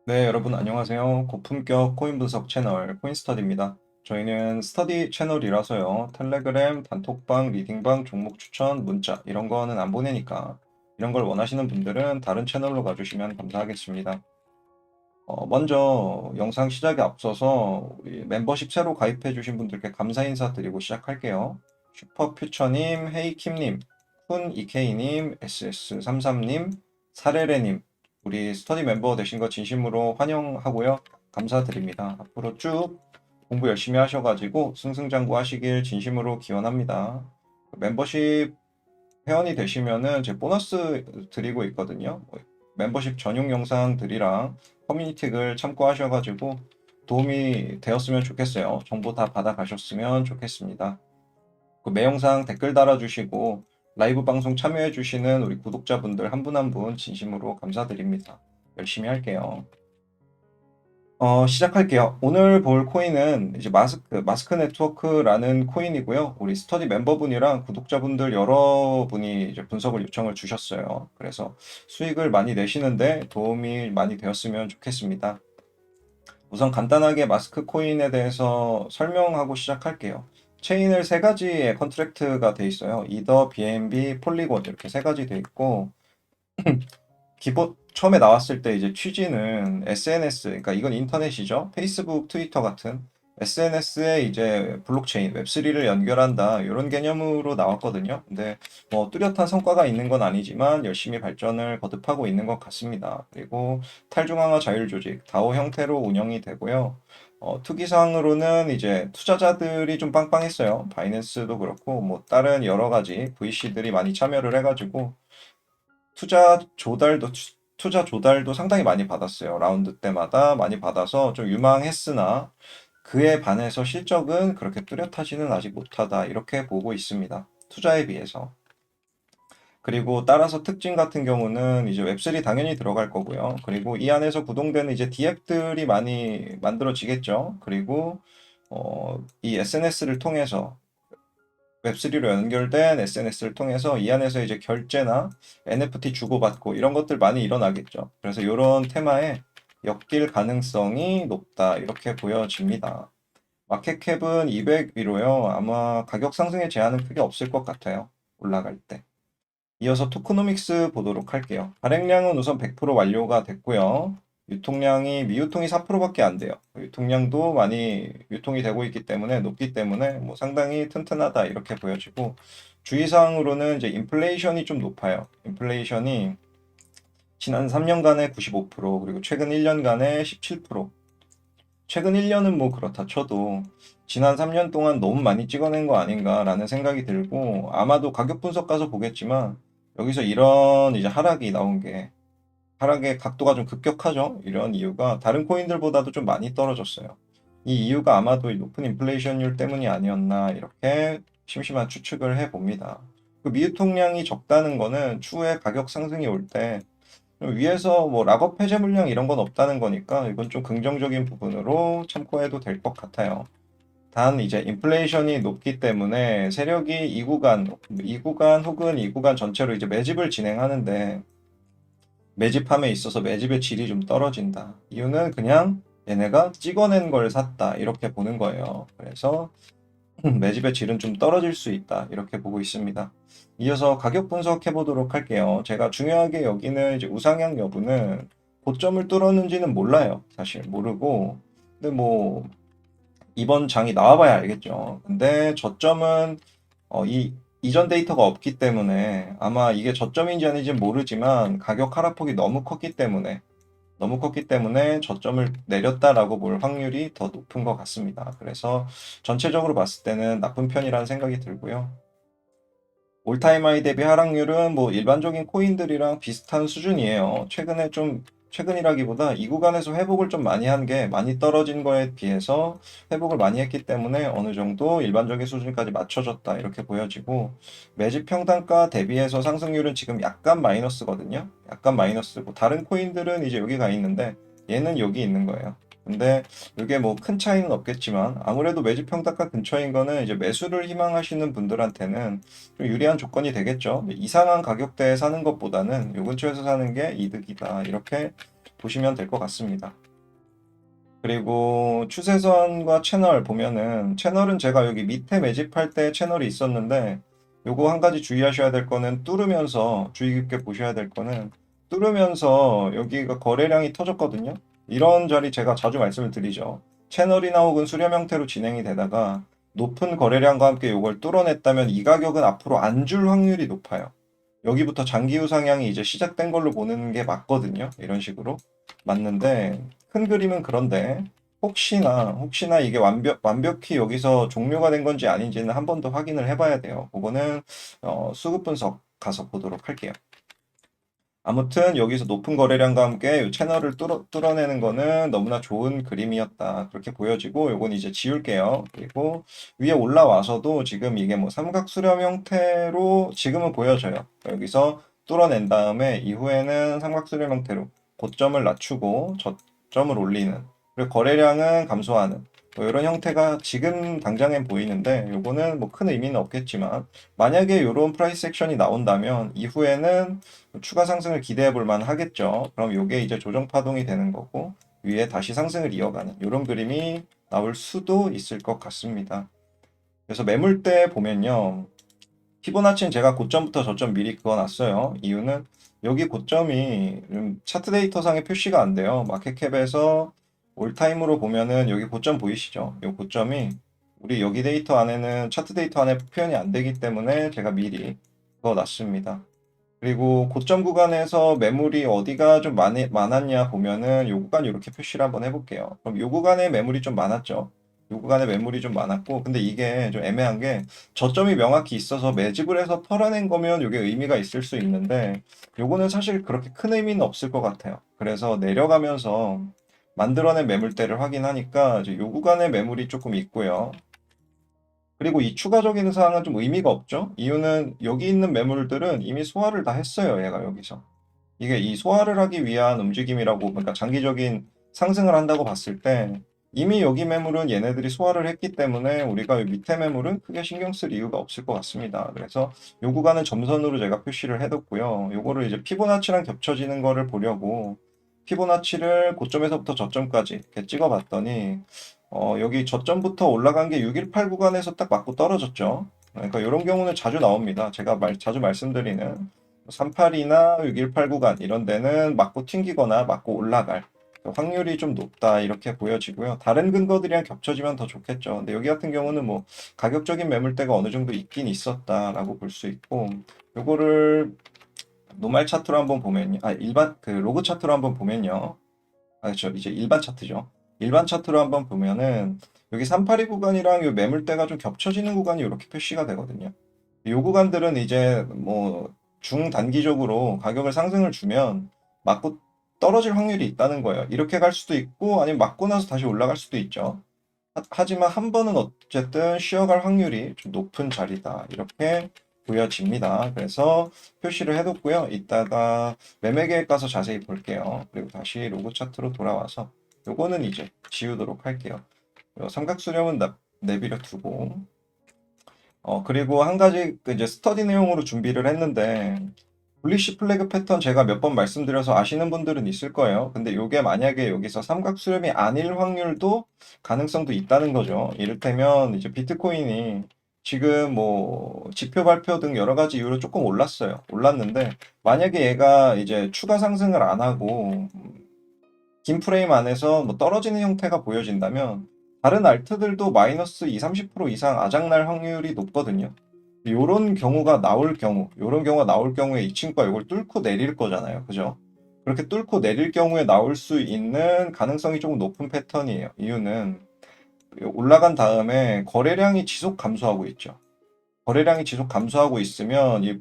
네, 여러분 안녕하세요. 고품격 코인 분석 채널 코인스터디입니다. 저희는 스터디 채널이라서요. 텔레그램, 단톡방, 리딩방, 종목 추천, 문자 이런 거는 안 보내니까 이런 걸 원하시는 분들은 다른 채널로 가주시면 감사하겠습니다. 먼저 영상 시작에 앞서서 우리 멤버십 새로 가입해 주신 분들께 감사 인사 드리고 시작할게요. 슈퍼퓨처님, 헤이킴님, 쿤 이케이님, SS33님, 사레레님, 우리 스터디 멤버 되신 거 진심으로 환영하고요. 감사드립니다. 앞으로 쭉 공부 열심히 하셔가지고 승승장구 하시길 진심으로 기원합니다. 멤버십 회원이 되시면은 제 보너스 드리고 있거든요. 멤버십 전용 영상들이랑 커뮤니티글 참고하셔가지고 도움이 되었으면 좋겠어요. 정보 다 받아가셨으면 좋겠습니다. 매 영상 댓글 달아주시고 라이브 방송 참여해주시는 우리 구독자분들 한 분 한 분 진심으로 감사드립니다. 열심히 할게요. 시작할게요. 오늘 볼 코인은 이제 마스크 네트워크라는 코인이고요. 우리 스터디 멤버분이랑 구독자분들 여러분이 이제 분석을 요청을 주셨어요. 그래서 수익을 많이 내시는데 도움이 많이 되었으면 좋겠습니다. 우선 간단하게 마스크 코인에 대해서 설명하고 시작할게요. 체인을 세 가지의 컨트랙트가 돼 있어요. 이더, BNB, 폴리곤 이렇게 세 가지 돼 있고 기본 처음에 나왔을 때 이제 취지는 SNS, 그러니까 이건 인터넷이죠. 페이스북, 트위터 같은 SNS에 이제 블록체인, 웹3를 연결한다 이런 개념으로 나왔거든요. 근데 뭐 뚜렷한 성과가 있는 건 아니지만 열심히 발전을 거듭하고 있는 것 같습니다. 그리고 탈중앙화 자율조직, 다오 형태로 운영이 되고요. 특이사항으로는 이제 투자자들이 좀 빵빵했어요. 바이낸스도 그렇고 뭐 다른 여러 가지 VC들이 많이 참여를 해가지고 투자 조달도 상당히 많이 받았어요. 라운드 때마다 많이 받아서 좀 유망했으나 그에 반해서 실적은 그렇게 뚜렷하지는 아직 못하다. 이렇게 보고 있습니다. 투자에 비해서. 그리고 따라서 특징 같은 경우는 이제 웹3 당연히 들어갈 거고요. 그리고 이 안에서 구동되는 이제 DF들이 많이 만들어지겠죠. 그리고 이 SNS를 통해서 웹3로 연결된 SNS를 통해서 이 안에서 이제 결제나 NFT 주고받고 이런 것들 많이 일어나겠죠. 그래서 이런 테마에 엮일 가능성이 높다. 이렇게 보여집니다. 마켓캡은 200위로요. 아마 가격 상승의 제한은 크게 없을 것 같아요. 올라갈 때. 이어서 토크노믹스 보도록 할게요. 발행량은 우선 100% 완료가 됐고요. 유통량이 미유통이 4%밖에 안 돼요. 유통량도 많이 유통이 되고 있기 때문에 높기 때문에 뭐 상당히 튼튼하다 이렇게 보여지고 주의사항으로는 이제 인플레이션이 좀 높아요. 인플레이션이 지난 3년간에 95% 그리고 최근 1년간에 17%. 최근 1년은 뭐 그렇다 쳐도 지난 3년 동안 너무 많이 찍어낸 거 아닌가라는 생각이 들고 아마도 가격 분석 가서 보겠지만 여기서 이런 이제 하락이 나온 게 하락의 각도가 좀 급격하죠. 이런 이유가 다른 코인들보다도 좀 많이 떨어졌어요. 이 이유가 아마도 이 높은 인플레이션율 때문이 아니었나 이렇게 심심한 추측을 해봅니다. 그 미유통량이 적다는 거는 추후에 가격 상승이 올때 위에서 뭐 락업 해제 물량 이런 건 없다는 거니까 이건 좀 긍정적인 부분으로 참고해도 될 것 같아요. 단 이제 인플레이션이 높기 때문에 세력이 이 구간 혹은 이 구간 전체로 이제 매집을 진행하는데 매집함에 있어서 매집의 질이 좀 떨어진다. 이유는 그냥 얘네가 찍어낸 걸 샀다. 이렇게 보는 거예요. 그래서 매집의 질은 좀 떨어질 수 있다. 이렇게 보고 있습니다. 이어서 가격 분석해 보도록 할게요. 제가 중요하게 여기는 이제 우상향 여부는 고점을 뚫었는지는 몰라요. 사실 모르고. 근데 뭐 이번 장이 나와봐야 알겠죠. 근데 저점은 이 이전 데이터가 없기 때문에 아마 이게 저점인지 아닌지 모르지만 가격 하락폭이 너무 컸기 때문에 저점을 내렸다라고 볼 확률이 더 높은 것 같습니다. 그래서 전체적으로 봤을 때는 나쁜 편이라는 생각이 들고요. 올타임 하이 대비 하락률은 뭐 일반적인 코인들이랑 비슷한 수준이에요. 최근이라기보다 이 구간에서 회복을 좀 많이 한 게 많이 떨어진 거에 비해서 회복을 많이 했기 때문에 어느 정도 일반적인 수준까지 맞춰졌다 이렇게 보여지고 매집 평단가 대비해서 상승률은 지금 약간 마이너스거든요. 약간 마이너스고 다른 코인들은 이제 여기 가 있는데 얘는 여기 있는 거예요. 근데 이게 뭐 큰 차이는 없겠지만 아무래도 매집 평단가 근처인 거는 이제 매수를 희망하시는 분들한테는 좀 유리한 조건이 되겠죠. 이상한 가격대에 사는 것보다는 요 근처에서 사는 게 이득이다. 이렇게 보시면 될 것 같습니다. 그리고 추세선과 채널 보면은 채널은 제가 여기 밑에 매집할 때 채널이 있었는데 요거 한 가지 주의하셔야 될 거는 뚫으면서 주의 깊게 보셔야 될 거는 뚫으면서 여기가 거래량이 터졌거든요. 이런 자리 제가 자주 말씀을 드리죠. 채널이나 혹은 수렴 형태로 진행이 되다가 높은 거래량과 함께 요걸 뚫어냈다면 이 가격은 앞으로 안 줄 확률이 높아요. 여기부터 장기 우상향이 이제 시작된 걸로 보는 게 맞거든요. 이런 식으로 맞는데 큰 그림은 그런데 혹시나 이게 완벽히 여기서 종료가 된 건지 아닌지는 한 번 더 확인을 해봐야 돼요. 그거는 수급 분석 가서 보도록 할게요. 아무튼 여기서 높은 거래량과 함께 이 채널을 뚫어내는 거는 너무나 좋은 그림이었다. 그렇게 보여지고 요건 이제 지울게요. 그리고 위에 올라와서도 지금 이게 뭐 삼각 수렴 형태로 지금은 보여져요. 여기서 뚫어낸 다음에 이후에는 삼각 수렴 형태로 고점을 낮추고 저점을 올리는 그리고 거래량은 감소하는 뭐 이런 형태가 지금 당장엔 보이는데 요거는 뭐 큰 의미는 없겠지만 만약에 이런 프라이스 액션이 나온다면 이후에는 추가 상승을 기대해 볼 만 하겠죠. 그럼 이게 이제 조정 파동이 되는 거고 위에 다시 상승을 이어가는 이런 그림이 나올 수도 있을 것 같습니다. 그래서 매물대 보면요. 피보나치는 제가 고점부터 저점 미리 그어놨어요. 이유는 여기 고점이 차트 데이터상에 표시가 안 돼요. 마켓캡에서 올타임으로 보면은 여기 고점 보이시죠? 이 고점이 우리 여기 데이터 안에는 차트 데이터 안에 표현이 안 되기 때문에 제가 미리 그어놨습니다. 그리고 고점 구간에서 매물이 어디가 좀 많았냐 보면은 요 구간 이렇게 표시를 한번 해볼게요. 그럼 요 구간에 매물이 좀 많았죠. 요 구간에 매물이 좀 많았고, 근데 이게 좀 애매한 게 저점이 명확히 있어서 매집을 해서 털어낸 거면 이게 의미가 있을 수 있는데, 요거는 사실 그렇게 큰 의미는 없을 것 같아요. 그래서 내려가면서 만들어낸 매물대를 확인하니까 이제 요 구간에 매물이 조금 있고요. 그리고 이 추가적인 사항은 좀 의미가 없죠? 이유는 여기 있는 매물들은 이미 소화를 다 했어요, 얘가 여기서. 이게 이 소화를 하기 위한 움직임이라고, 그러니까 장기적인 상승을 한다고 봤을 때 이미 여기 매물은 얘네들이 소화를 했기 때문에 우리가 이 밑에 매물은 크게 신경 쓸 이유가 없을 것 같습니다. 그래서 요 구간은 점선으로 제가 표시를 해뒀고요. 요거를 이제 피보나치랑 겹쳐지는 거를 보려고 피보나치를 고점에서부터 저점까지 이렇게 찍어봤더니 여기 저점부터 올라간 게 618 구간에서 딱 맞고 떨어졌죠. 그러니까 이런 경우는 자주 나옵니다. 제가 자주 말씀드리는 38이나 618 구간 이런 데는 맞고 튕기거나 맞고 올라갈 확률이 좀 높다 이렇게 보여지고요. 다른 근거들이랑 겹쳐지면 더 좋겠죠. 근데 여기 같은 경우는 뭐 가격적인 매물대가 어느 정도 있긴 있었다라고 볼 수 있고 요거를 노말 차트로 한번 보면요. 일반 그 로그 차트로 한번 보면요. 그렇죠. 이제 일반 차트죠. 일반 차트로 한번 보면은 여기 382 구간이랑 요 매물대가 좀 겹쳐지는 구간이 이렇게 표시가 되거든요. 이 구간들은 이제 뭐 중단기적으로 가격을 상승을 주면 맞고 떨어질 확률이 있다는 거예요. 이렇게 갈 수도 있고 아니면 맞고 나서 다시 올라갈 수도 있죠. 하지만 한 번은 어쨌든 쉬어갈 확률이 좀 높은 자리다. 이렇게 보여집니다. 그래서 표시를 해뒀고요. 이따가 매매 계획 가서 자세히 볼게요. 그리고 다시 로그 차트로 돌아와서 요거는 이제 지우도록 할게요. 삼각 수렴은 내버려 두고 그리고 한 가지 그 이제 스터디 내용으로 준비를 했는데 불리시 플래그 패턴 제가 몇 번 말씀드려서 아시는 분들은 있을 거예요. 근데 이게 만약에 여기서 삼각 수렴이 아닐 확률도 가능성도 있다는 거죠. 이를테면 이제 비트코인이 지금 뭐 지표 발표 등 여러 가지 이유로 조금 올랐어요. 올랐는데 만약에 얘가 이제 추가 상승을 안 하고 긴 프레임 안에서 뭐 떨어지는 형태가 보여진다면 다른 알트들도 마이너스 2, 30% 이상 아작날 확률이 높거든요. 요런 경우가 나올 경우에 이 친구가 이걸 뚫고 내릴 거잖아요. 그죠? 그렇게 뚫고 내릴 경우에 나올 수 있는 가능성이 조금 높은 패턴이에요. 이유는 올라간 다음에 거래량이 지속 감소하고 있죠. 거래량이 지속 감소하고 있으면 이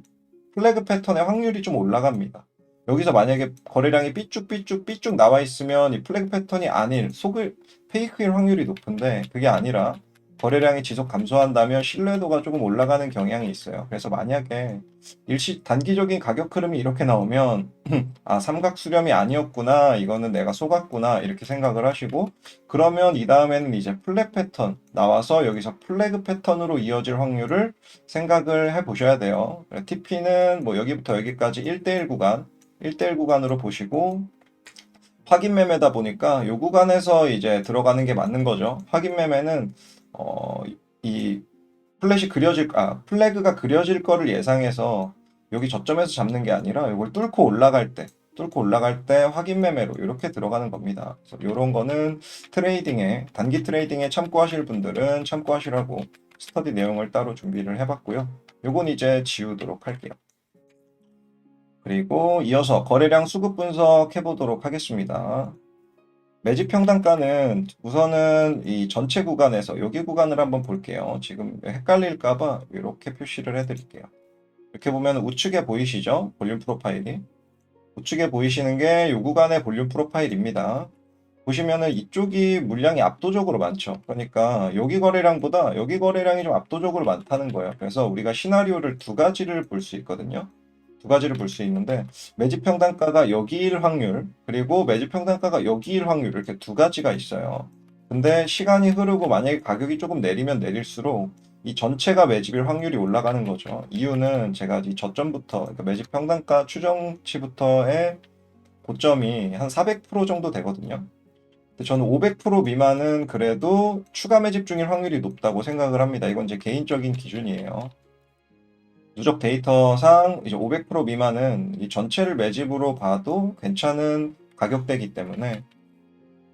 플래그 패턴의 확률이 좀 올라갑니다. 여기서 만약에 거래량이 삐쭉 나와 있으면 이 플래그 패턴이 아닐, 페이크일 확률이 높은데 그게 아니라 거래량이 지속 감소한다면 신뢰도가 조금 올라가는 경향이 있어요. 그래서 만약에 단기적인 가격 흐름이 이렇게 나오면 삼각 수렴이 아니었구나, 이거는 내가 속았구나 이렇게 생각을 하시고 그러면 이 다음에는 이제 플랫 패턴 나와서 여기서 플래그 패턴으로 이어질 확률을 생각을 해 보셔야 돼요. TP는 뭐 여기부터 여기까지 1대1 구간으로 보시고 확인 매매다 보니까 요 구간에서 이제 들어가는 게 맞는 거죠. 확인 매매는 이 플래그가 그려질 거를 예상해서 여기 저점에서 잡는 게 아니라 이걸 뚫고 올라갈 때 확인 매매로 이렇게 들어가는 겁니다. 그래서 이런 거는 단기 트레이딩에 참고하실 분들은 참고하시라고 스터디 내용을 따로 준비를 해봤고요. 요건 이제 지우도록 할게요. 그리고 이어서 거래량 수급 분석 해보도록 하겠습니다. 매집 평단가는 우선은 이 전체 구간에서 여기 구간을 한번 볼게요. 지금 헷갈릴까봐 이렇게 표시를 해드릴게요. 이렇게 보면 우측에 보이시죠? 볼륨 프로파일이. 우측에 보이시는 게 이 구간의 볼륨 프로파일입니다. 보시면은 이쪽이 물량이 압도적으로 많죠. 그러니까 여기 거래량이 좀 압도적으로 많다는 거예요. 그래서 우리가 시나리오를 두 가지를 볼 수 있거든요. 두 가지를 볼 수 있는데 매집 평단가가 여기일 확률 그리고 매집 평단가가 여기일 확률 이렇게 두 가지가 있어요. 근데 시간이 흐르고 만약에 가격이 조금 내리면 내릴수록 이 전체가 매집일 확률이 올라가는 거죠. 이유는 제가 이 저점부터 그러니까 매집 평단가 추정치부터의 고점이 한 400% 정도 되거든요. 근데 저는 500% 미만은 그래도 추가 매집 중일 확률이 높다고 생각을 합니다. 이건 제 개인적인 기준이에요. 누적 데이터상 이제 500% 미만은 이 전체를 매집으로 봐도 괜찮은 가격대이기 때문에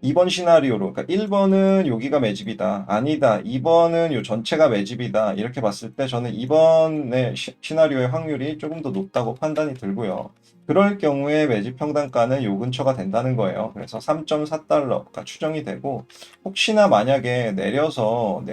2번 시나리오로, 그러니까 1번은 여기가 매집이다. 아니다. 2번은 요 전체가 매집이다. 이렇게 봤을 때 저는 2번의 시나리오의 확률이 조금 더 높다고 판단이 들고요. 그럴 경우에 매집 평단가는 요 근처가 된다는 거예요. 그래서 3.4달러가 추정이 되고, 혹시나 만약에 내려서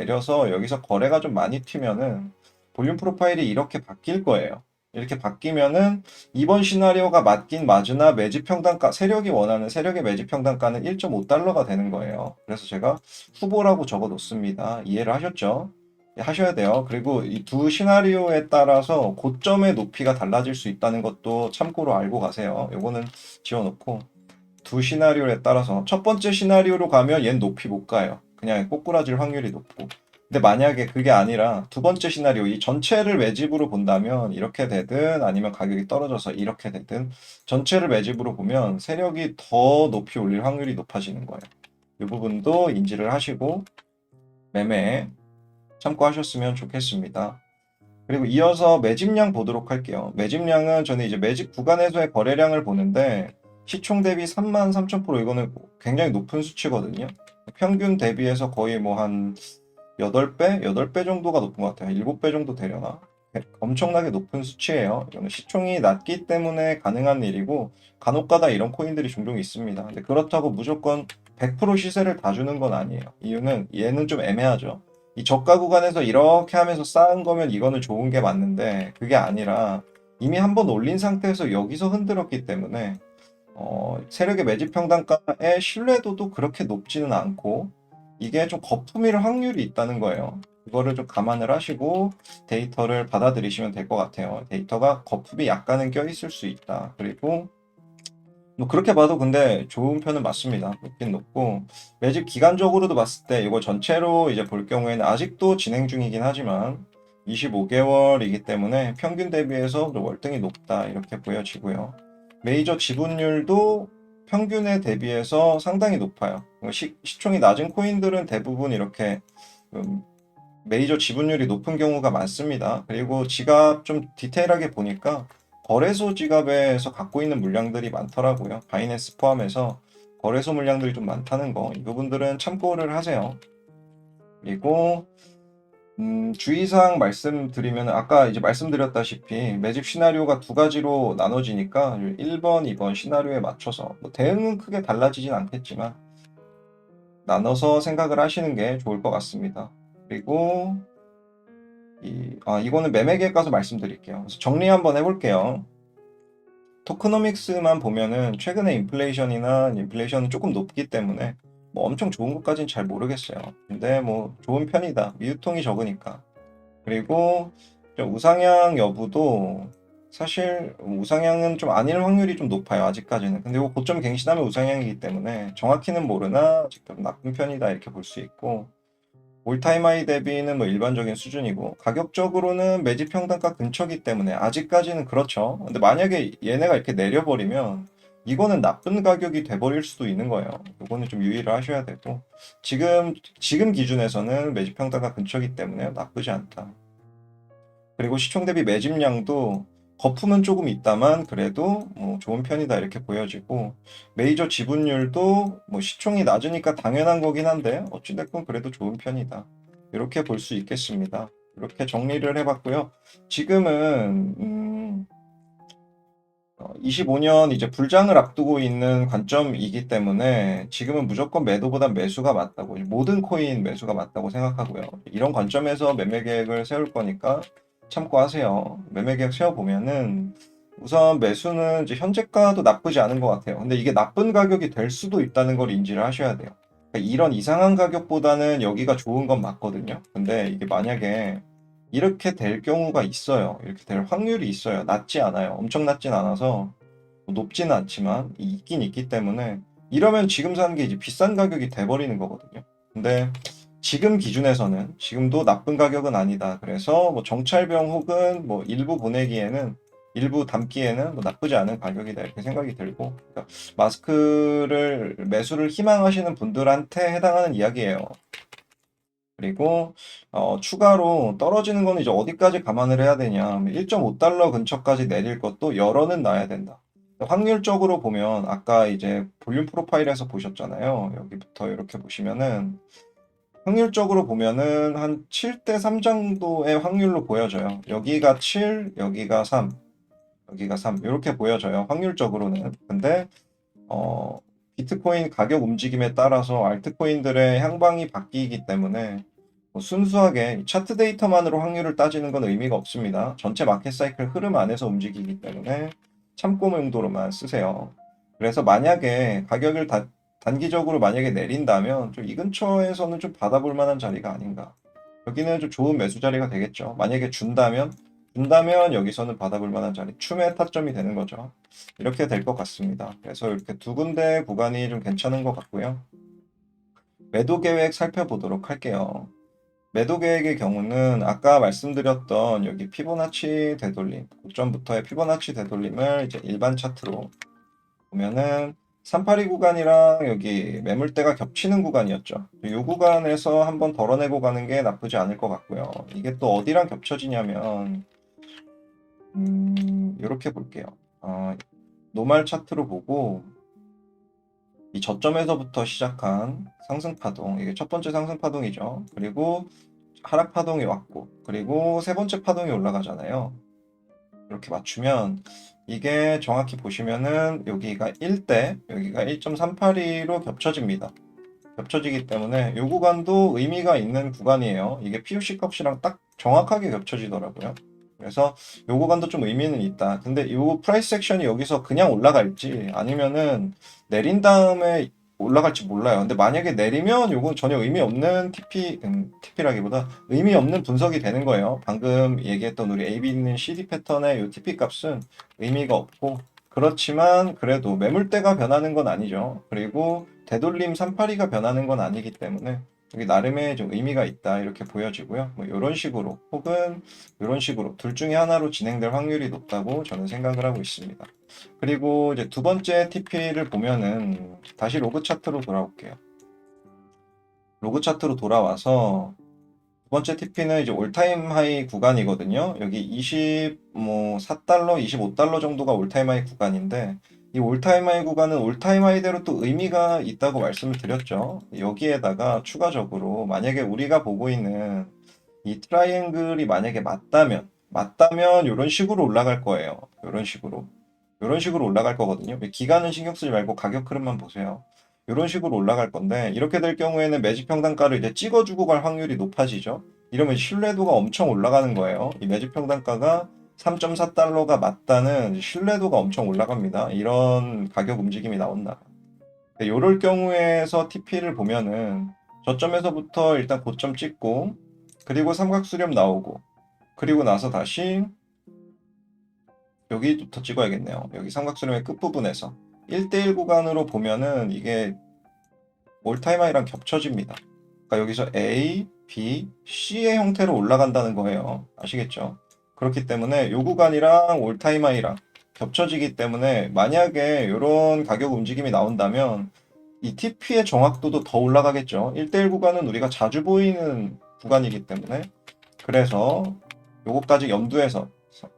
여기서 거래가 좀 많이 튀면은 볼륨 프로파일이 이렇게 바뀔 거예요. 이렇게 바뀌면은 이번 시나리오가 맞긴 맞으나 매집 평단가, 세력의 매집 평단가는 1.5달러가 되는 거예요. 그래서 제가 후보라고 적어 놓습니다. 이해를 하셨죠? 예, 하셔야 돼요. 그리고 이 두 시나리오에 따라서 고점의 높이가 달라질 수 있다는 것도 참고로 알고 가세요. 요거는 지워놓고 두 시나리오에 따라서 첫 번째 시나리오로 가면 얘는 높이 못 가요. 그냥 꼬꾸라질 확률이 높고. 근데 만약에 그게 아니라 두 번째 시나리오, 이 전체를 매집으로 본다면 이렇게 되든 아니면 가격이 떨어져서 이렇게 되든 전체를 매집으로 보면 세력이 더 높이 올릴 확률이 높아지는 거예요. 이 부분도 인지를 하시고 매매에 참고하셨으면 좋겠습니다. 그리고 이어서 매집량 보도록 할게요. 매집량은 저는 이제 매집 구간에서의 거래량을 보는데 시총 대비 33,000% 이거는 굉장히 높은 수치거든요. 평균 대비해서 거의 뭐 한 8배? 8배 정도가 높은 것 같아요. 7배 정도 되려나? 엄청나게 높은 수치예요. 이거는 시총이 낮기 때문에 가능한 일이고 간혹가다 이런 코인들이 종종 있습니다. 근데 그렇다고 무조건 100% 시세를 다 주는 건 아니에요. 이유는 얘는 좀 애매하죠. 이 저가 구간에서 이렇게 하면서 쌓은 거면 이거는 좋은 게 맞는데 그게 아니라 이미 한번 올린 상태에서 여기서 흔들었기 때문에 세력의 매집 평단가의 신뢰도도 그렇게 높지는 않고 이게 좀 거품일 확률이 있다는 거예요. 그거를 좀 감안을 하시고 데이터를 받아들이시면 될 것 같아요. 데이터가 거품이 약간은 껴있을 수 있다. 그리고 뭐 그렇게 봐도 근데 좋은 편은 맞습니다. 높긴 높고 매집 기간적으로도 봤을 때 이거 전체로 이제 볼 경우에는 아직도 진행 중이긴 하지만 25개월이기 때문에 평균 대비해서 월등히 높다 이렇게 보여지고요. 메이저 지분율도 평균에 대비해서 상당히 높아요. 시총이 낮은 코인들은 대부분 이렇게 음, 메이저 지분율이 높은 경우가 많습니다. 그리고 지갑 좀 디테일하게 보니까 거래소 지갑에서 갖고 있는 물량들이 많더라고요. 바이낸스 포함해서 거래소 물량들이 좀 많다는 거. 이 부분들은 참고를 하세요. 그리고 주의사항 말씀드리면 아까 이제 말씀드렸다시피 매집 시나리오가 두 가지로 나눠지니까 1번, 2번 시나리오에 맞춰서 뭐 대응은 크게 달라지진 않겠지만 나눠서 생각을 하시는 게 좋을 것 같습니다. 그리고 이거는 매매 계획 가서 말씀드릴게요. 그래서 정리 한번 해볼게요. 토크노믹스만 보면은 최근에 인플레이션은 조금 높기 때문에 뭐 엄청 좋은 것까지는 잘 모르겠어요. 근데 뭐 좋은 편이다. 미유통이 적으니까. 그리고 좀 우상향 여부도 사실 우상향은 좀 아닐 확률이 좀 높아요. 아직까지는. 근데 이거 고점 갱신하면 우상향이기 때문에 정확히는 모르나 지금 나쁜 편이다 이렇게 볼 수 있고 올타임 하이 대비는 뭐 일반적인 수준이고 가격적으로는 매집 평단가 근처기 때문에 아직까지는 그렇죠. 근데 만약에 얘네가 이렇게 내려버리면 이거는 나쁜 가격이 돼버릴 수도 있는 거예요. 이거는 좀 유의를 하셔야 되고, 지금 기준에서는 매집 평단가 근처이기 때문에 나쁘지 않다. 그리고 시총 대비 매집량도 거품은 조금 있다만 그래도 뭐 좋은 편이다 이렇게 보여지고, 메이저 지분율도 뭐 시총이 낮으니까 당연한 거긴 한데 어찌됐건 그래도 좋은 편이다. 이렇게 볼 수 있겠습니다. 이렇게 정리를 해봤고요. 지금은 25년 이제 불장을 앞두고 있는 관점이기 때문에 지금은 무조건 매도보단 매수가 맞다고, 모든 코인 매수가 맞다고 생각하고요. 이런 관점에서 매매 계획을 세울 거니까 참고하세요. 매매 계획 세워보면은 우선 매수는 이제 현재가도 나쁘지 않은 것 같아요. 근데 이게 나쁜 가격이 될 수도 있다는 걸 인지를 하셔야 돼요. 그러니까 이런 이상한 가격보다는 여기가 좋은 건 맞거든요. 근데 이게 만약에 이렇게 될 경우가 있어요. 이렇게 될 확률이 있어요. 낮지 않아요. 엄청 낮진 않아서 뭐 높지는 않지만 있긴 있기 때문에 이러면 지금 사는 게 이제 비싼 가격이 돼버리는 거거든요. 근데 지금 기준에서는 지금도 나쁜 가격은 아니다. 그래서 뭐 정찰병 혹은 뭐 일부 보내기에는 일부 담기에는 뭐 나쁘지 않은 가격이다 이렇게 생각이 들고, 그러니까 마스크를 매수를 희망하시는 분들한테 해당하는 이야기예요. 그리고 추가로 떨어지는 거는 이제 어디까지 감안을 해야 되냐. 1.5달러 근처까지 내릴 것도 열어는 놔야 된다. 확률적으로 보면 아까 이제 볼륨 프로파일에서 보셨잖아요. 여기부터 이렇게 보시면은 확률적으로 보면은 한 7대 3 정도의 확률로 보여져요. 여기가 7, 여기가 3, 여기가 3 이렇게 보여져요. 확률적으로는. 근데 어, 비트코인 가격 움직임에 따라서 알트코인들의 향방이 바뀌기 때문에 뭐 순수하게 차트 데이터만으로 확률을 따지는 건 의미가 없습니다. 전체 마켓 사이클 흐름 안에서 움직이기 때문에 참고 용도로만 쓰세요. 그래서 만약에 가격을 단기적으로 만약에 내린다면 좀 이 근처에서는 좀 받아볼 만한 자리가 아닌가. 여기는 좀 좋은 매수 자리가 되겠죠. 만약에 준다면 여기서는 받아볼 만한 자리, 춤의 타점이 되는 거죠. 이렇게 될 것 같습니다. 그래서 이렇게 두 군데 구간이 좀 괜찮은 것 같고요. 매도 계획 살펴보도록 할게요. 매도 계획의 경우는 아까 말씀드렸던 여기 피보나치 되돌림, 고점부터의 피보나치 되돌림을 이제 일반 차트로 보면은 382 구간이랑 여기 매물대가 겹치는 구간이었죠. 이 구간에서 한번 덜어내고 가는 게 나쁘지 않을 것 같고요. 이게 또 어디랑 겹쳐지냐면 이렇게 볼게요. 노말 차트로 보고 이 저점에서부터 시작한 상승 파동, 이게 첫 번째 상승 파동이죠. 그리고 하락 파동이 왔고, 그리고 세 번째 파동이 올라가잖아요. 이렇게 맞추면 이게 정확히 보시면은 여기가 1대, 여기가 1.382로 겹쳐집니다. 겹쳐지기 때문에 이 구간도 의미가 있는 구간이에요. 이게 PUC 값이랑 딱 정확하게 겹쳐지더라고요. 그래서 이 구간도 좀 의미는 있다. 근데 이 프라이스 액션이 여기서 그냥 올라갈지 아니면은 내린 다음에 올라갈지 몰라요. 근데 만약에 내리면 이건 전혀 의미 없는 TP라기보다 의미 없는 분석이 되는 거예요. 방금 얘기했던 우리 AB 있는 CD 패턴의 이 TP 값은 의미가 없고, 그렇지만 그래도 매물대가 변하는 건 아니죠. 그리고 되돌림 382가 변하는 건 아니기 때문에 여기 나름의 좀 의미가 있다 이렇게 보여지고요. 뭐 이런 식으로 혹은 이런 식으로 둘 중에 하나로 진행될 확률이 높다고 저는 생각을 하고 있습니다. 그리고 이제 두 번째 TP를 보면은 다시 로그 차트로 돌아올게요. 로그 차트로 돌아와서 두 번째 TP는 이제 올타임 하이 구간이거든요. 여기 24달러, 25달러 정도가 올타임 하이 구간인데, 이 올타임 하이 구간은 올타임 하이대로 또 의미가 있다고 말씀을 드렸죠. 여기에다가 추가적으로 만약에 우리가 보고 있는 이 트라이앵글이 만약에 맞다면 이런 식으로 올라갈 거예요. 이런 식으로 올라갈 거거든요. 기간은 신경 쓰지 말고 가격 흐름만 보세요. 이런 식으로 올라갈 건데, 이렇게 될 경우에는 매집 평단가를 이제 찍어주고 갈 확률이 높아지죠. 이러면 신뢰도가 엄청 올라가는 거예요. 이 매집 평단가가 3.4달러가 맞다는 신뢰도가 엄청 올라갑니다. 이런 가격 움직임이 나온다. 이럴 경우에서 TP를 보면은 저점에서부터 일단 고점 찍고, 그리고 삼각수렴 나오고, 그리고 나서 다시 여기부터 찍어야겠네요. 여기 삼각수렴의 끝부분에서 1대1 구간으로 보면은 이게 올타임 하이랑 겹쳐집니다. 그러니까 여기서 A, B, C의 형태로 올라간다는 거예요. 아시겠죠? 그렇기 때문에 이 구간이랑 올타임 하이랑 겹쳐지기 때문에 만약에 이런 가격 움직임이 나온다면 이 TP의 정확도도 더 올라가겠죠. 1대1 구간은 우리가 자주 보이는 구간이기 때문에 그래서 요거까지 염두해서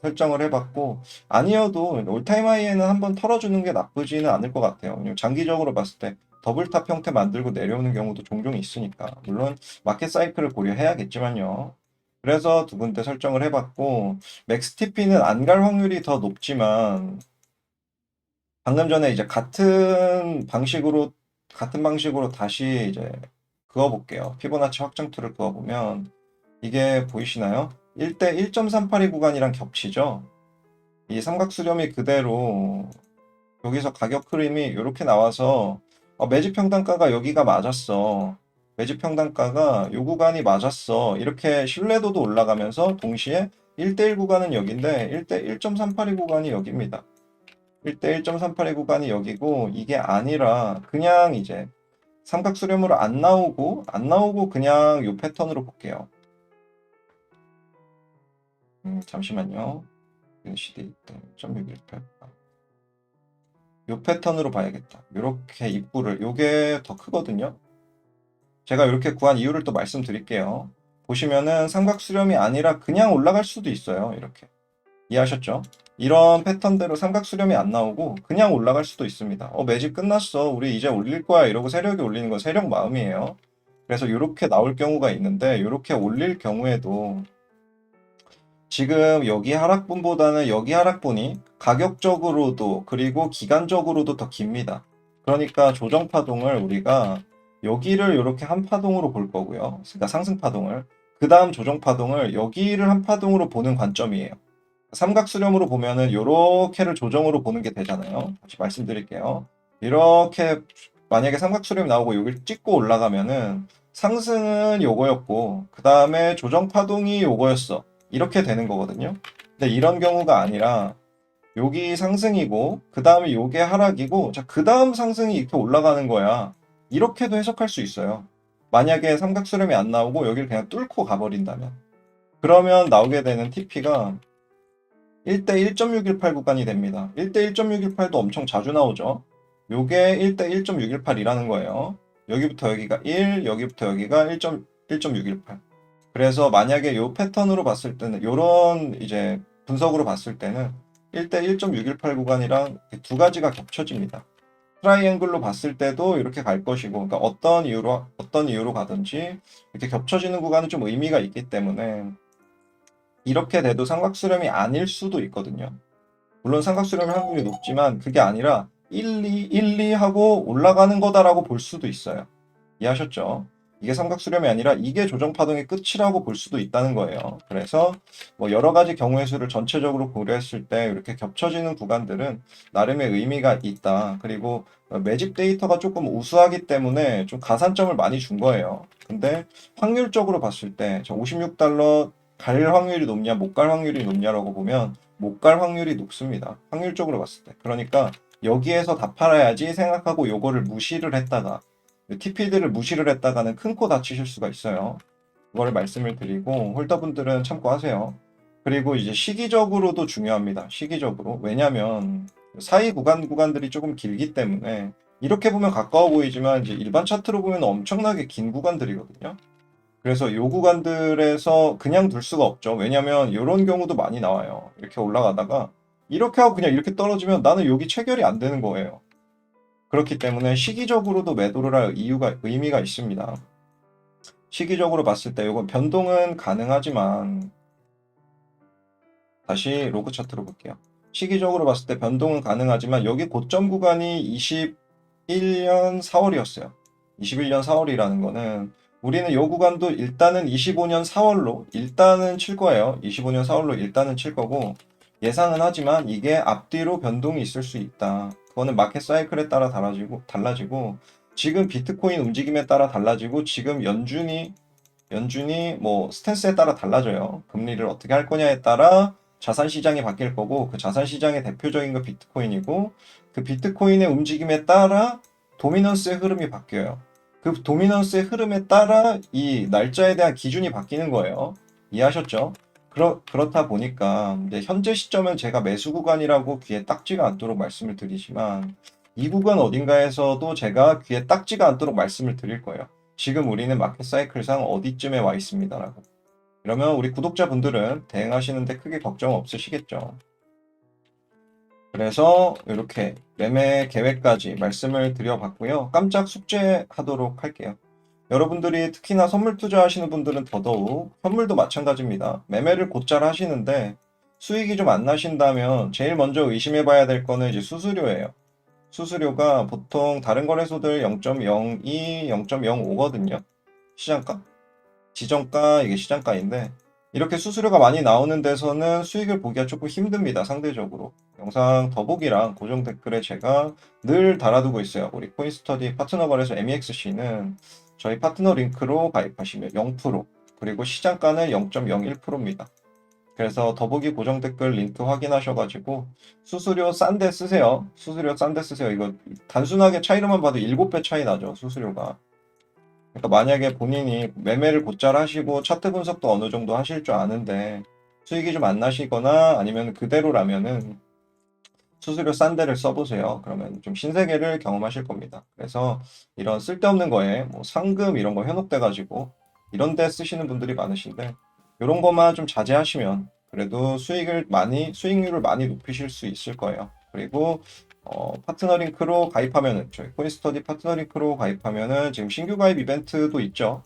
설정을 해봤고 아니어도 올타임 하이에는 한번 털어주는 게 나쁘지는 않을 것 같아요. 왜냐면 장기적으로 봤을 때 더블탑 형태 만들고 내려오는 경우도 종종 있으니까 물론 마켓 사이클을 고려해야겠지만요. 그래서 두 군데 설정을 해봤고 맥스 TP는 안 갈 확률이 더 높지만 방금 전에 이제 같은 방식으로 다시 이제 그어볼게요. 피보나치 확장 툴을 그어보면 이게 보이시나요? 1대 1.382 구간이랑 겹치죠? 이 삼각수렴이 그대로 여기서 가격 흐름이 이렇게 나와서 매집 평단가가 여기가 맞았어. 매집 평단가가 요 구간이 맞았어. 이렇게 신뢰도도 올라가면서 동시에 1대1 구간은 여기인데 1대 1.382 구간이 여기입니다. 1대 1.382 구간이 여기고 이게 아니라 그냥 이제 삼각수렴으로 안 나오고 그냥 요 패턴으로 볼게요. 잠시만요. CD 1.618. 요 패턴으로 봐야겠다. 요렇게 입구를 요게 더 크거든요. 제가 이렇게 구한 이유를 또 말씀드릴게요. 보시면은 삼각수렴이 아니라 그냥 올라갈 수도 있어요. 이렇게. 이해하셨죠? 이런 패턴대로 삼각수렴이 안 나오고 그냥 올라갈 수도 있습니다. 매집 끝났어. 우리 이제 올릴 거야. 이러고 세력이 올리는 건 세력 마음이에요. 그래서 이렇게 나올 경우가 있는데 이렇게 올릴 경우에도 지금 여기 하락분보다는 여기 하락분이 가격적으로도 그리고 기간적으로도 더 깁니다. 그러니까 조정파동을 우리가 여기를 이렇게 한 파동으로 볼 거고요. 그러니까 상승파동을. 그 다음 조정파동을 여기를 한 파동으로 보는 관점이에요. 삼각수렴으로 보면은 요렇게를 조정으로 보는 게 되잖아요. 다시 말씀드릴게요. 이렇게 만약에 삼각수렴이 나오고 여기를 찍고 올라가면은 상승은 요거였고 그 다음에 조정파동이 요거였어. 이렇게 되는 거거든요. 근데 이런 경우가 아니라 여기 상승이고 그 다음에 요게 하락이고 자, 그 다음 상승이 이렇게 올라가는 거야. 이렇게도 해석할 수 있어요. 만약에 삼각수렴이 안 나오고 여기를 그냥 뚫고 가버린다면 그러면 나오게 되는 TP가 1대 1.618 구간이 됩니다. 1대 1.618도 엄청 자주 나오죠. 요게 1대 1.618이라는 거예요. 여기부터 여기가 1, 여기부터 여기가 1.618. 그래서 만약에 요 패턴으로 봤을 때는 요런 이제 분석으로 봤을 때는 1대 1.618 구간이랑 두 가지가 겹쳐집니다. 트라이앵글로 봤을 때도 이렇게 갈 것이고, 그러니까 어떤 이유로 가든지 이렇게 겹쳐지는 구간은 좀 의미가 있기 때문에 이렇게 돼도 삼각수렴이 아닐 수도 있거든요. 물론 삼각수렴의 확률이 높지만 그게 아니라 1, 2 하고 올라가는 거다라고 볼 수도 있어요. 이해하셨죠? 이게 삼각수렴이 아니라 이게 조정파동의 끝이라고 볼 수도 있다는 거예요. 그래서 뭐 여러 가지 경우의 수를 전체적으로 고려했을 때 이렇게 겹쳐지는 구간들은 나름의 의미가 있다. 그리고 매집 데이터가 조금 우수하기 때문에 좀 가산점을 많이 준 거예요. 근데 확률적으로 봤을 때 56달러 갈 확률이 높냐 못 갈 확률이 높냐라고 보면 못 갈 확률이 높습니다. 확률적으로 봤을 때. 그러니까 여기에서 다 팔아야지 생각하고 요거를 무시를 했다가 TP들을 무시를 했다가는 큰 코 다치실 수가 있어요. 그거를 말씀을 드리고 홀더분들은 참고하세요. 그리고 이제 시기적으로도 중요합니다. 시기적으로. 왜냐면 사이 구간들이 조금 길기 때문에 이렇게 보면 가까워 보이지만 이제 일반 차트로 보면 엄청나게 긴 구간들이거든요. 그래서 요 구간들에서 그냥 둘 수가 없죠. 왜냐면 이런 경우도 많이 나와요. 이렇게 올라가다가 이렇게 하고 그냥 이렇게 떨어지면 나는 여기 체결이 안 되는 거예요. 그렇기 때문에 시기적으로도 매도를 할 의미가 있습니다. 시기적으로 봤을 때 이건 변동은 가능하지만 다시 로그 차트로 볼게요. 시기적으로 봤을 때 변동은 가능하지만 여기 고점 구간이 21년 4월이었어요. 21년 4월이라는 거는 우리는 이 구간도 일단은 25년 4월로 일단은 칠 거예요. 25년 4월로 일단은 칠 거고 예상은 하지만 이게 앞뒤로 변동이 있을 수 있다. 그거는 마켓 사이클에 따라 달라지고 지금 비트코인 움직임에 따라 달라지고 지금 연준이 뭐 스탠스에 따라 달라져요. 금리를 어떻게 할 거냐에 따라 자산 시장이 바뀔 거고 그 자산 시장의 대표적인 거 비트코인이고 그 비트코인의 움직임에 따라 도미넌스의 흐름이 바뀌어요. 그 도미넌스의 흐름에 따라 이 날짜에 대한 기준이 바뀌는 거예요. 이해하셨죠? 그렇다 보니까 이제 현재 시점은 제가 매수 구간이라고 귀에 딱지가 않도록 말씀을 드리지만 이 구간 어딘가에서도 제가 귀에 딱지가 않도록 말씀을 드릴 거예요. 지금 우리는 마켓 사이클상 어디쯤에 와 있습니다라고. 그러면 우리 구독자분들은 대응하시는데 크게 걱정 없으시겠죠. 그래서 이렇게 매매 계획까지 말씀을 드려봤고요. 깜짝 숙제하도록 할게요. 여러분들이 특히나 선물 투자하시는 분들은 더더욱 선물도 마찬가지입니다. 매매를 곧잘 하시는데 수익이 좀 안 나신다면 제일 먼저 의심해 봐야 될 거는 이제 수수료예요. 수수료가 보통 다른 거래소들 0.02, 0.05거든요. 시장가? 지정가, 이게 시장가인데 이렇게 수수료가 많이 나오는 데서는 수익을 보기가 조금 힘듭니다. 상대적으로. 영상 더보기랑 고정 댓글에 제가 늘 달아두고 있어요. 우리 코인스터디 파트너 거래소 MEXC는 저희 파트너 링크로 가입하시면 0%, 그리고 시장가는 0.01%입니다. 그래서 더보기 고정 댓글 링크 확인하셔가지고 수수료 싼 데 쓰세요. 수수료 싼 데 쓰세요. 이거 단순하게 차이로만 봐도 7배 차이 나죠, 수수료가. 그러니까 만약에 본인이 매매를 곧잘 하시고 차트 분석도 어느 정도 하실 줄 아는데 수익이 좀 안 나시거나 아니면 그대로라면은 수수료 싼 데를 써보세요. 그러면 좀 신세계를 경험하실 겁니다. 그래서 이런 쓸데없는 거에 뭐 상금 이런 거 현혹돼 가지고 이런 데 쓰시는 분들이 많으신데 이런 것만 좀 자제하시면 그래도 수익률을 많이 높이실 수 있을 거예요. 그리고 파트너링크로 가입하면은 저희 코인스터디 파트너링크로 가입하면은 지금 신규 가입 이벤트도 있죠.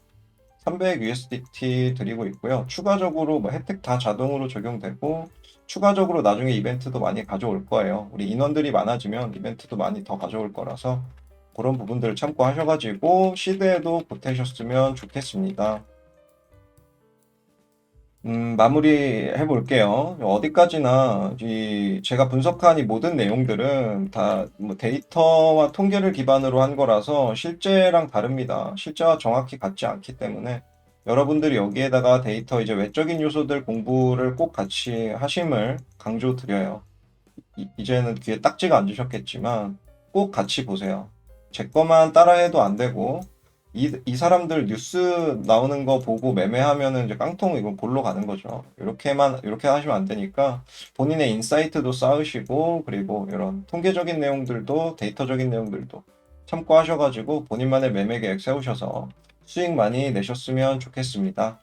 300 USDT 드리고 있고요. 추가적으로 뭐 혜택 다 자동으로 적용되고 추가적으로 나중에 이벤트도 많이 가져올 거예요. 우리 인원들이 많아지면 이벤트도 많이 더 가져올 거라서 그런 부분들을 참고하셔가지고 시드에도 보태셨으면 좋겠습니다. 마무리해 볼게요. 어디까지나 제가 분석한 이 모든 내용들은 다 뭐 데이터와 통계를 기반으로 한 거라서 실제랑 다릅니다. 실제와 정확히 같지 않기 때문에 여러분들이 여기에다가 데이터 이제 외적인 요소들 공부를 꼭 같이 하심을 강조드려요. 이제는 귀에 딱지가 앉으셨겠지만 꼭 같이 보세요. 제 거만 따라해도 안 되고 이 사람들 뉴스 나오는 거 보고 매매하면은 이제 깡통 이거 골로 가는 거죠. 이렇게 하시면 안 되니까 본인의 인사이트도 쌓으시고 그리고 이런 통계적인 내용들도 데이터적인 내용들도 참고하셔가지고 본인만의 매매 계획 세우셔서 수익 많이 내셨으면 좋겠습니다.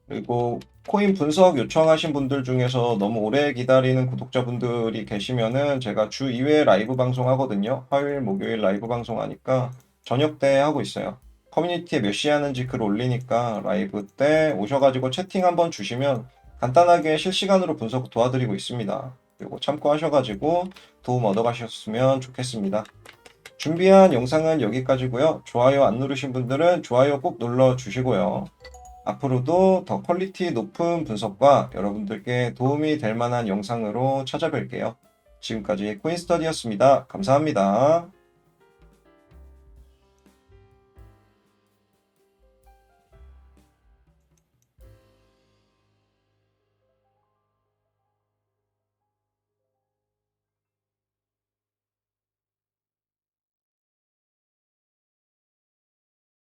그리고 코인 분석 요청하신 분들 중에서 너무 오래 기다리는 구독자분들이 계시면은 제가 주 2회 라이브 방송 하거든요. 화요일, 목요일 라이브 방송 하니까 저녁 때 하고 있어요. 커뮤니티에 몇 시에 하는지 글 올리니까 라이브 때 오셔가지고 채팅 한번 주시면 간단하게 실시간으로 분석 도와드리고 있습니다. 그리고 참고하셔가지고 도움 얻어가셨으면 좋겠습니다. 준비한 영상은 여기까지고요. 좋아요 안 누르신 분들은 좋아요 꼭 눌러주시고요. 앞으로도 더 퀄리티 높은 분석과 여러분들께 도움이 될 만한 영상으로 찾아뵐게요. 지금까지 코인스터디였습니다. 감사합니다.